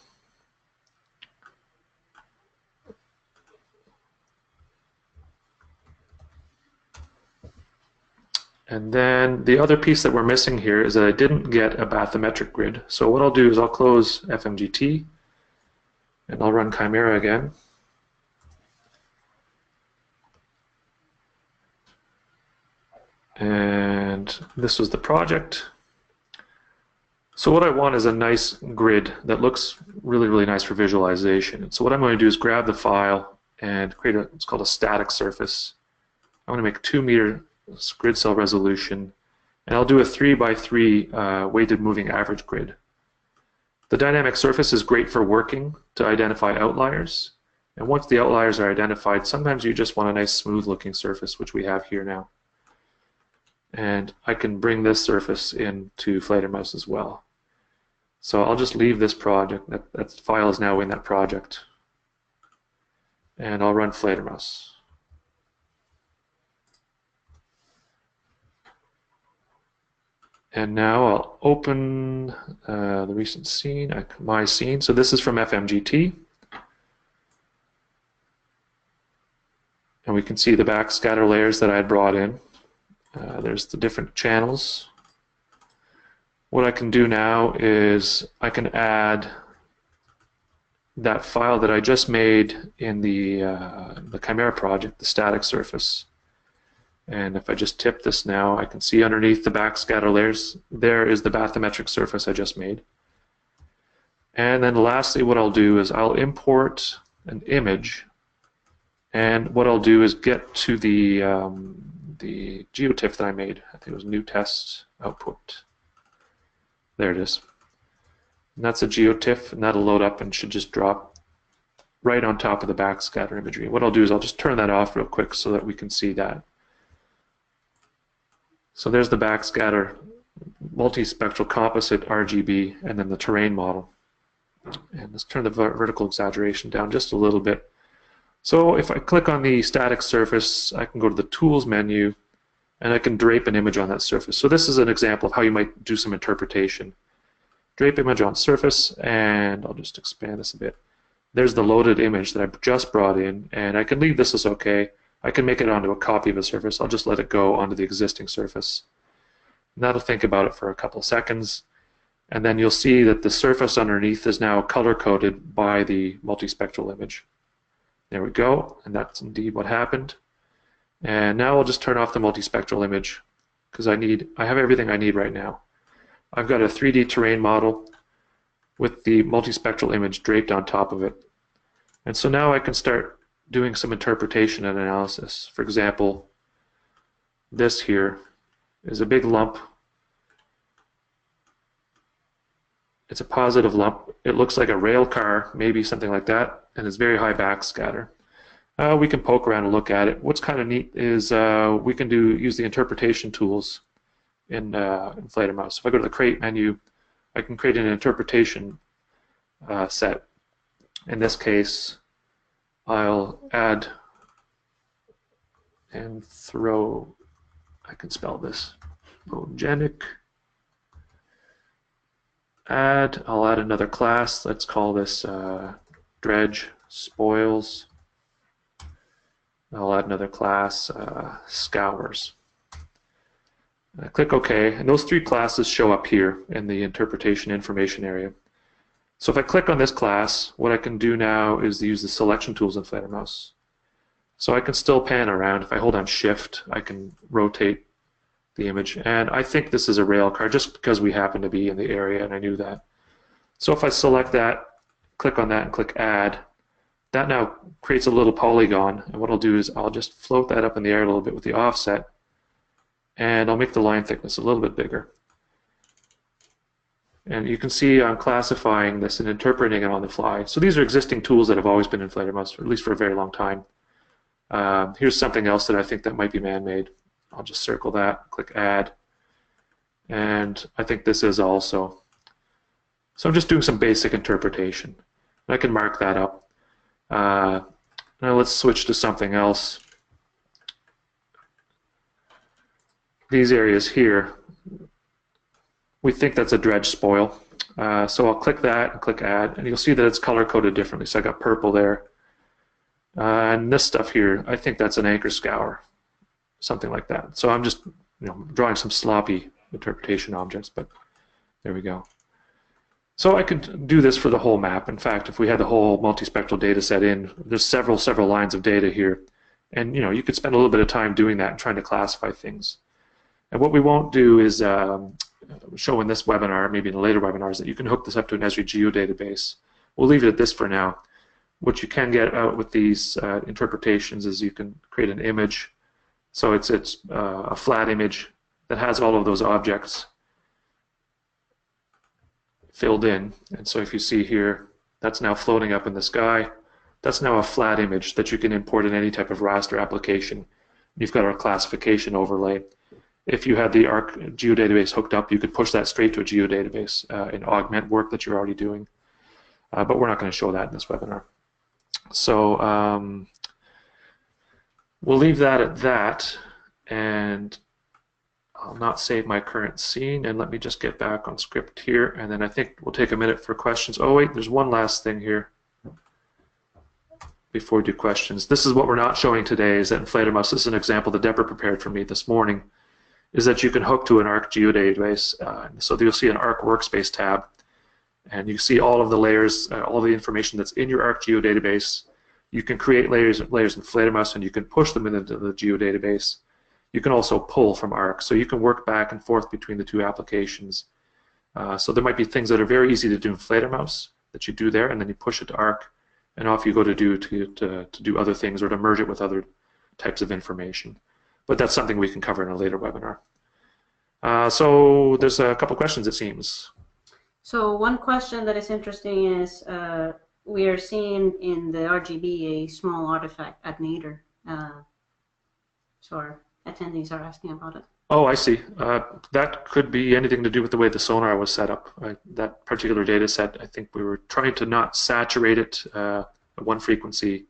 And then the other piece that we're missing here is that I didn't get a bathymetric grid. So what I'll do is I'll close FMGT and I'll run Qimera again. And this was the project. So what I want is a nice grid that looks really, really nice for visualization. And so what I'm going to do is grab the file and create it's called a static surface. I'm going to make 2 meter grid cell resolution, and I'll do a 3 by 3 weighted moving average grid. The dynamic surface is great for working to identify outliers. And once the outliers are identified, sometimes you just want a nice smooth looking surface, which we have here now. And I can bring this surface into Fledermaus as well. So I'll just leave this project. That file is now in that project. And I'll run Fledermaus. And now I'll open the recent scene, my scene. So this is from FMGT. And we can see the backscatter layers that I had brought in. There's the different channels. What I can do now is I can add that file that I just made in the Qimera project, the static surface. And if I just tip this now, I can see underneath the backscatter layers, there is the bathymetric surface I just made. And then lastly, what I'll do is I'll import an image. And what I'll do is get to the GeoTIFF that I made. I think it was new test output. There it is. And that's a GeoTIFF, and that'll load up and should just drop right on top of the backscatter imagery. What I'll do is I'll just turn that off real quick so that we can see that. So there's the backscatter, multispectral composite RGB, and then the terrain model. And let's turn the vertical exaggeration down just a little bit. So if I click on the static surface, I can go to the Tools menu, and I can drape an image on that surface. So this is an example of how you might do some interpretation. Drape image on surface, and I'll just expand this a bit. There's the loaded image that I just brought in, and I can leave this as okay. I can make it onto a copy of a surface. I'll just let it go onto the existing surface. And that'll think about it for a couple seconds. And then you'll see that the surface underneath is now color-coded by the multispectral image. There we go, and that's indeed what happened. And now I'll just turn off the multispectral image because I have everything I need right now. I've got a 3D terrain model with the multispectral image draped on top of it. And so now I can start doing some interpretation and analysis. For example, this here is a big lump. It's a positive lump. It looks like a rail car, maybe something like that, and it's very high backscatter. We can poke around and look at it. What's kind of neat is we can use the interpretation tools in Fledermaus. If I go to the Create menu, I can create an interpretation set. In this case, I'll add and throw, I can spell this, photogenic. I'll add another class. Let's call this dredge spoils. I'll add another class, scours. I click OK, and those 3 classes show up here in the interpretation information area. So if I click on this class, what I can do now is use the selection tools in Fledermaus. So I can still pan around. If I hold down Shift, I can rotate the image. And I think this is a rail car just because we happen to be in the area and I knew that. So if I select that, click on that and click Add, that now creates a little polygon. And what I'll do is I'll just float that up in the air a little bit with the offset. And I'll make the line thickness a little bit bigger. And you can see I'm classifying this and interpreting it on the fly. So these are existing tools that have always been in Fledermaus, at least for a very long time. Here's something else that I think that might be man-made. I'll just circle that, click Add. And I think this is also. So I'm just doing some basic interpretation. I can mark that up. Now let's switch to something else. These areas here, we think that's a dredge spoil. So I'll click that and click Add, and you'll see that it's color-coded differently. So I got purple there. And this stuff here, I think that's an anchor scour, something like that. So I'm just drawing some sloppy interpretation objects, but there we go. So I could do this for the whole map. In fact, if we had the whole multispectral data set in, there's several lines of data here. And you could spend a little bit of time doing that and trying to classify things. And what we won't do is show in this webinar, maybe in a later webinar, is that you can hook this up to an Esri geodatabase. We'll leave it at this for now. What you can get out with these interpretations is you can create an image. So it's a flat image that has all of those objects filled in. And so if you see here, that's now floating up in the sky. That's now a flat image that you can import in any type of raster application. You've got our classification overlay. If you had the ARC geodatabase hooked up, you could push that straight to a geodatabase and augment work that you're already doing. But we're not going to show that in this webinar. So we'll leave that at that, and I'll not save my current scene, and let me just get back on script here, and then I think we'll take a minute for questions. Oh wait, there's one last thing here before we do questions. This is what we're not showing today, is that in Fledermaus, this is an example that Deborah prepared for me this morning, is that you can hook to an ARC geodatabase. So you'll see an ARC workspace tab, and you see all of the layers, all of the information that's in your ARC geodatabase. You can create layers in Fledermaus, and you can push them into the geodatabase. You can also pull from ARC, so you can work back and forth between the two applications. So there might be things that are very easy to do in Fledermaus that you do there, and then you push it to ARC, and off you go to do other things or to merge it with other types of information. But that's something we can cover in a later webinar. So there's a couple questions, it seems. So one question that is interesting is we are seeing in the RGB a small artifact at nadir. So our attendees are asking about it. Oh, I see. That could be anything to do with the way the sonar was set up. That particular data set, I think we were trying to not saturate it at one frequency.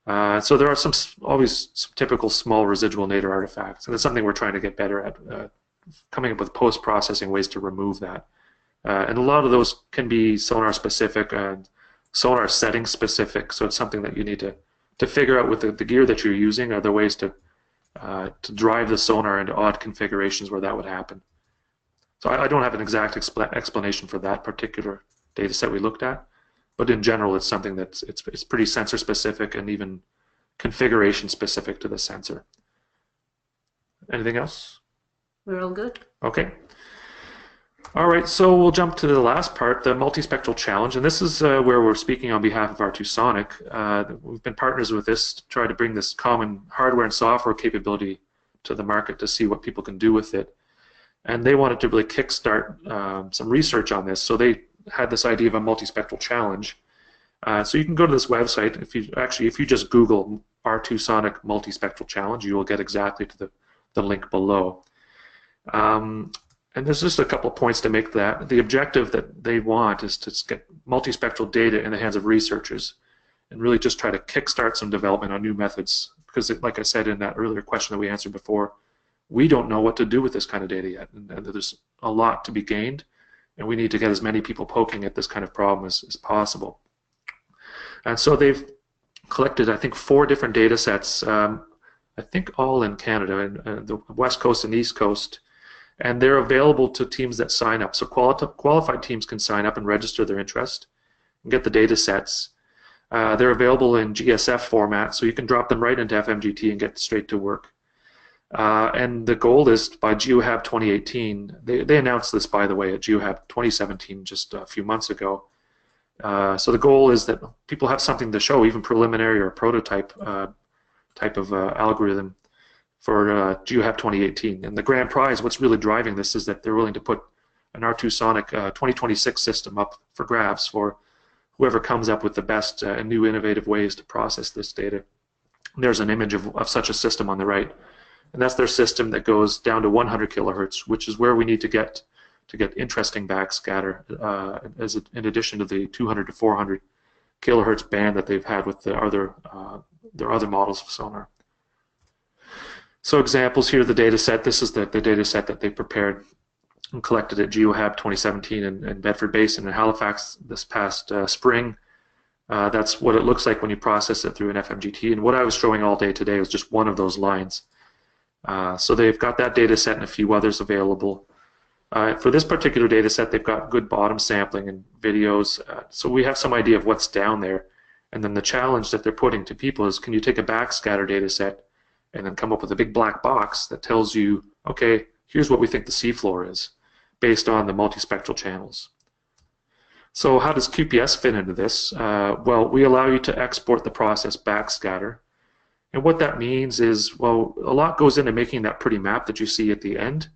So there are always some typical small residual nadir artifacts, and it's something we're trying to get better at, coming up with post-processing ways to remove that. And a lot of those can be sonar specific and sonar setting specific, so it's something that you need to figure out with the gear that you're using. Are there ways to drive the sonar into odd configurations where that would happen? So I don't have an exact explanation for that particular data set we looked at, but in general it's something that's it's pretty sensor specific and even configuration specific to the sensor. Anything else? We're all good. Okay. All right, so we'll jump to the last part, the multispectral challenge, and this is where we're speaking on behalf of R2Sonic. We've been partners with this to try to bring this common hardware and software capability to the market to see what people can do with it. And they wanted to really kickstart some research on this, so they had this idea of a multispectral challenge. So you can go to this website. If you just Google R2Sonic multispectral challenge, you will get exactly to the link below. And there's just a couple of points to make that. The objective that they want is to get multispectral data in the hands of researchers and really just try to kickstart some development on new methods. Because like I said in that earlier question that we answered before, we don't know what to do with this kind of data yet. And there's a lot to be gained, and we need to get as many people poking at this kind of problem as possible. And so they've collected, I think, 4 different data sets, I think all in Canada, and the West Coast and East Coast. And they're available to teams that sign up. So qualified teams can sign up and register their interest and get the data sets. They're available in GSF format, so you can drop them right into FMGT and get straight to work. And the goal is by GeoHab 2018, they announced this, by the way, at GeoHab 2017 just a few months ago. So the goal is that people have something to show, even preliminary or prototype type of algorithm for GeoHab 2018. And the grand prize, what's really driving this, is that they're willing to put an R2 Sonic 2026 system up for grabs for whoever comes up with the best and new innovative ways to process this data. There's an image of such a system on the right. And that's their system that goes down to 100 kilohertz, which is where we need to get interesting backscatter, in addition to the 200 to 400 kilohertz band that they've had with their other models of sonar. So examples here, the data set. This is the data set that they prepared and collected at GeoHab 2017 in Bedford Basin in Halifax this past spring. That's what it looks like when you process it through an FMGT. And what I was showing all day today was just one of those lines. So they've got that data set and a few others available. For this particular data set, they've got good bottom sampling and videos, so we have some idea of what's down there. And then the challenge that they're putting to people is, can you take a backscatter data set and then come up with a big black box that tells you, okay, here's what we think the seafloor is, based on the multispectral channels. So how does QPS fit into this? Well, we allow you to export the process backscatter. And what that means is, well, a lot goes into making that pretty map that you see at the end,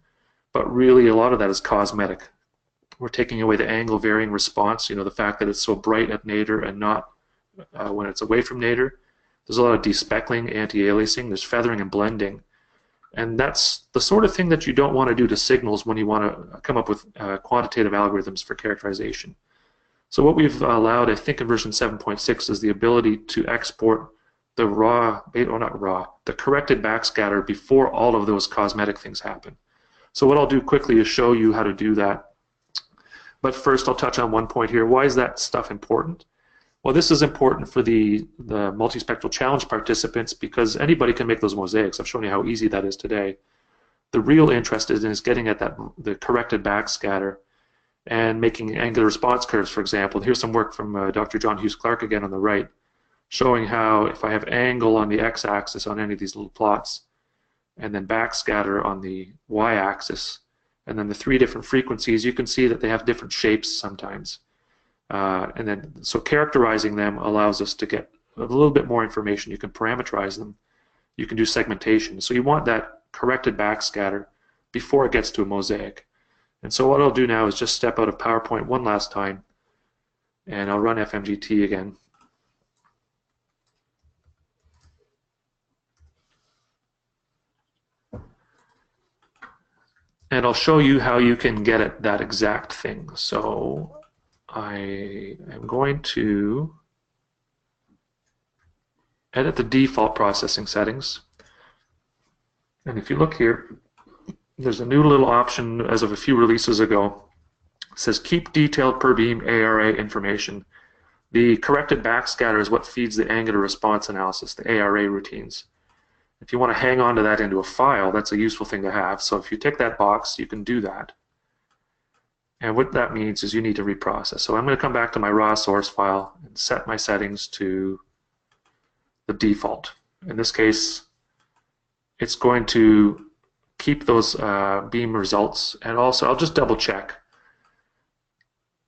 but really a lot of that is cosmetic. We're taking away the angle varying response, the fact that it's so bright at nadir and not when it's away from nadir. There's a lot of despeckling, anti-aliasing, there's feathering and blending. And that's the sort of thing that you don't want to do to signals when you want to come up with quantitative algorithms for characterization. So what we've allowed, I think in version 7.6, is the ability to export the the corrected backscatter before all of those cosmetic things happen. So what I'll do quickly is show you how to do that. But first I'll touch on one point here. Why is that stuff important? Well, this is important for the multispectral challenge participants because anybody can make those mosaics. I've shown you how easy that is today. The real interest is getting at the corrected backscatter and making angular response curves, for example. Here's some work from Dr. John Hughes Clark again on the right, showing how if I have angle on the x-axis on any of these little plots, and then backscatter on the y-axis, and then the three different frequencies, you can see that they have different shapes sometimes. So characterizing them allows us to get a little bit more information. You can parameterize them. You can do segmentation. So you want that corrected backscatter before it gets to a mosaic. And so what I'll do now is just step out of PowerPoint one last time, and I'll run FMGT again. And I'll show you how you can get at that exact thing. So I am going to edit the default processing settings. And if you look here, there's a new little option as of a few releases ago. It says keep detailed per beam ARA information. The corrected backscatter is what feeds the angular response analysis, the ARA routines. If you want to hang on to that into a file, that's a useful thing to have. So if you tick that box, you can do that. And what that means is you need to reprocess. So I'm going to come back to my raw source file and set my settings to the default. In this case, it's going to keep those beam results. And also, I'll just double check.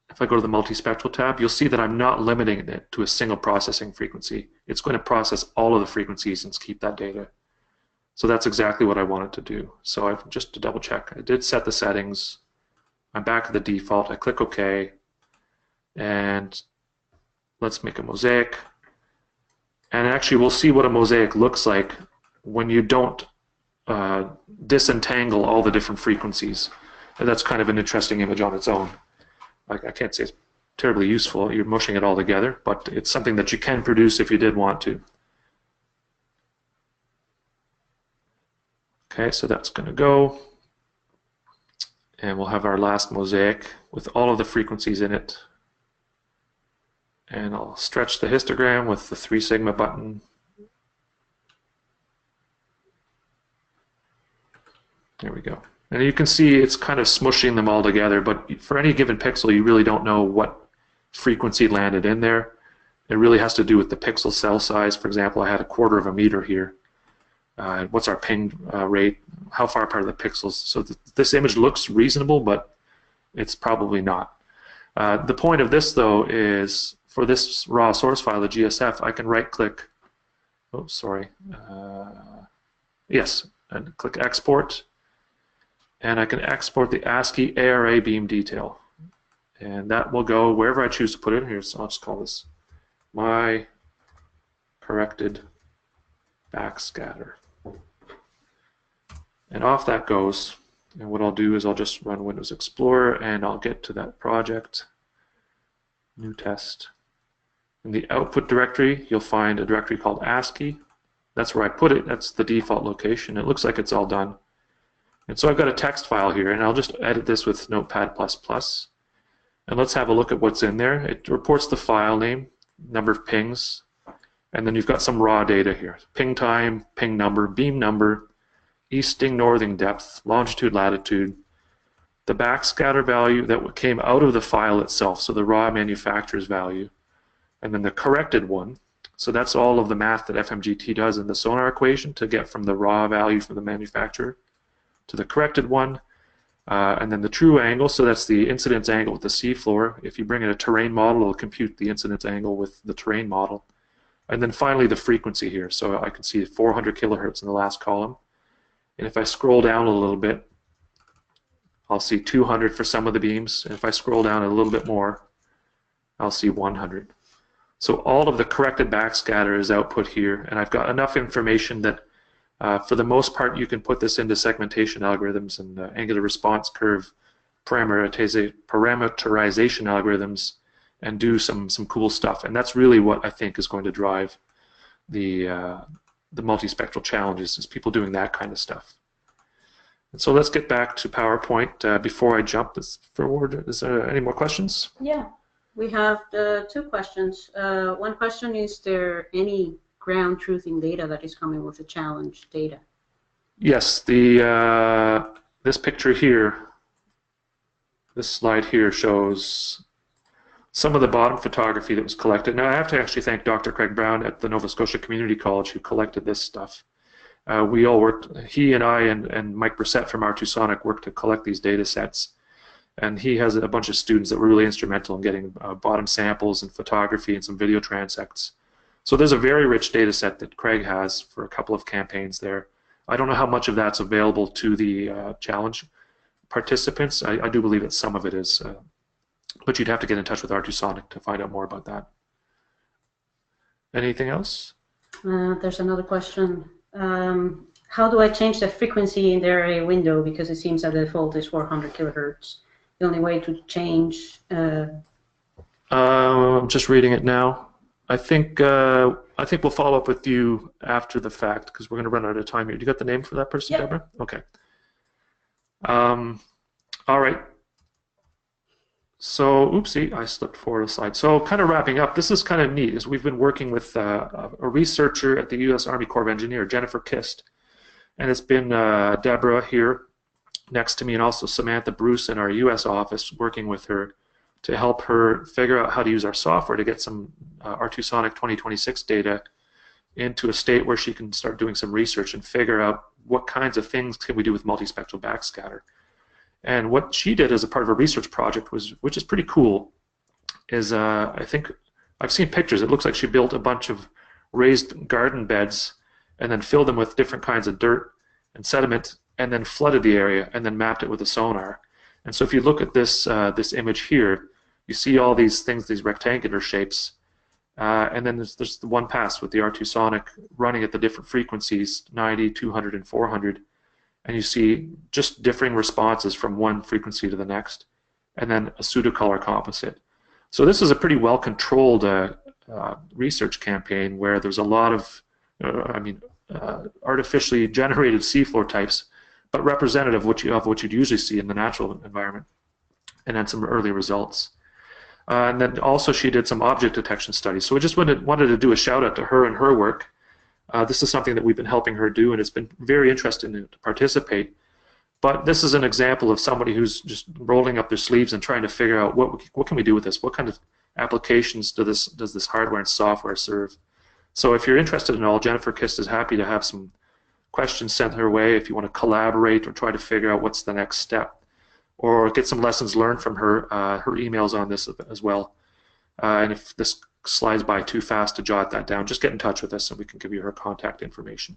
If I go to the multispectral tab, you'll see that I'm not limiting it to a single processing frequency. It's going to process all of the frequencies and keep that data. So that's exactly what I wanted to do. So I've just to double check, I did set the settings. I'm back to the default. I click OK, and let's make a mosaic. And actually, we'll see what a mosaic looks like when you don't disentangle all the different frequencies. And that's kind of an interesting image on its own. I can't say it's terribly useful. You're mushing it all together, but it's something that you can produce if you did want to. Okay, so that's going to go. And we'll have our last mosaic with all of the frequencies in it. And I'll stretch the histogram with the 3 sigma button. There we go. And you can see it's kind of smushing them all together, but for any given pixel, you really don't know what frequency landed in there. It really has to do with the pixel cell size. For example, I had 1/4 of a meter here. What's our ping rate? How far apart are the pixels? So this image looks reasonable, but it's probably not. The point of this, though, is for this raw source file, the GSF, I can right-click. Oh, sorry. Yes, and click Export, and I can export the ASCII ARA beam detail, and that will go wherever I choose to put it. Here, so I'll just call this my corrected backscatter. And off that goes. And what I'll do is I'll just run Windows Explorer and I'll get to that project, new test. In the output directory, you'll find a directory called ASCII. That's where I put it. That's the default location. It looks like it's all done. And so I've got a text file here, and I'll just edit this with Notepad++. And let's have a look at what's in there. It reports the file name, number of pings, and then you've got some raw data here. Ping time, ping number, beam number, easting, northing depth, longitude, latitude, the backscatter value that came out of the file itself, so the raw manufacturer's value, and then the corrected one. So that's all of the math that FMGT does in the sonar equation to get from the raw value from the manufacturer to the corrected one, and then the true angle, so that's the incidence angle with the seafloor. If you bring in a terrain model, it'll compute the incidence angle with the terrain model. And then finally the frequency here, so I can see 400 kilohertz in the last column. And if I scroll down a little bit, I'll see 200 for some of the beams. And if I scroll down a little bit more, I'll see 100. So all of the corrected backscatter is output here, and I've got enough information that for the most part you can put this into segmentation algorithms and angular response curve parameterization algorithms and do some cool stuff. And that's really what I think is going to drive the multispectral challenges, is people doing that kind of stuff. And so let's get back to PowerPoint. Before I jump this forward, is there any more questions? Yeah, we have 2 questions. One question, is there any ground truthing data that is coming with the challenge data? Yes, this picture here, this slide here shows some of the bottom photography that was collected. Now I have to actually thank Dr. Craig Brown at the Nova Scotia Community College who collected this stuff. We all worked, he and I and Mike Brissett from R2 Sonic worked to collect these data sets. And he has a bunch of students that were really instrumental in getting bottom samples and photography and some video transects. So there's a very rich data set that Craig has for a couple of campaigns there. I don't know how much of that's available to the challenge participants. I do believe that some of it is, but you'd have to get in touch with R2 Sonic to find out more about that. Anything else? There's another question. How do I change the frequency in the array window, because it seems that the default is 400 kilohertz? The only way to change... I'm just reading it now. I think we'll follow up with you after the fact because we're going to run out of time here. Do you got the name for that person, Yep. Deborah? Okay. All right. So, oopsie, I slipped forward a slide. So, kind of wrapping up, this is kind of neat. Is we've been working with a researcher at the U.S. Army Corps of Engineers, Jennifer Kist, and it's been Deborah here next to me, and also Samantha Bruce in our U.S. office, working with her to help her figure out how to use our software to get some R2 Sonic 2026 data into a state where she can start doing some research and figure out what kinds of things can we do with multispectral backscatter. And what she did as a part of a research project, which is pretty cool, is I think I've seen pictures. It looks like she built a bunch of raised garden beds and then filled them with different kinds of dirt and sediment and then flooded the area and then mapped it with a sonar. And so if you look at this this image here, you see all these things, these rectangular shapes, and then there's the one pass with the R2 Sonic running at the different frequencies, 90, 200, and 400, and you see just differing responses from one frequency to the next, and then a pseudo-color composite. So this is a pretty well-controlled research campaign where there's a lot of, artificially generated seafloor types, but representative of what you'd usually see in the natural environment, and then some early results. And then also she did some object detection studies. So we just wanted to do a shout out to her and her work. This is something that we've been helping her do, and it's been very interesting to participate. But this is an example of somebody who's just rolling up their sleeves and trying to figure out what can we do with this? What kind of applications does this hardware and software serve? So if you're interested in all, Jennifer Kist is happy to have some questions sent her way if you want to collaborate or try to figure out what's the next step, or get some lessons learned from her. Her email's on this as well. And if this slides by too fast to jot that down, just get in touch with us and we can give you her contact information.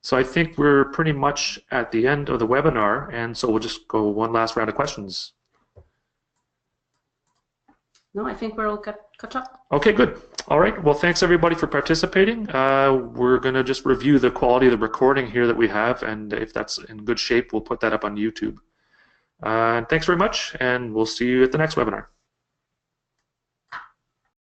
So I think we're pretty much at the end of the webinar, and so we'll just go one last round of questions. No, I think we're all caught up. Okay, good. All right. Well, thanks everybody for participating. We're going to just review the quality of the recording here that we have, and if that's in good shape, we'll put that up on YouTube. Thanks very much, and we'll see you at the next webinar.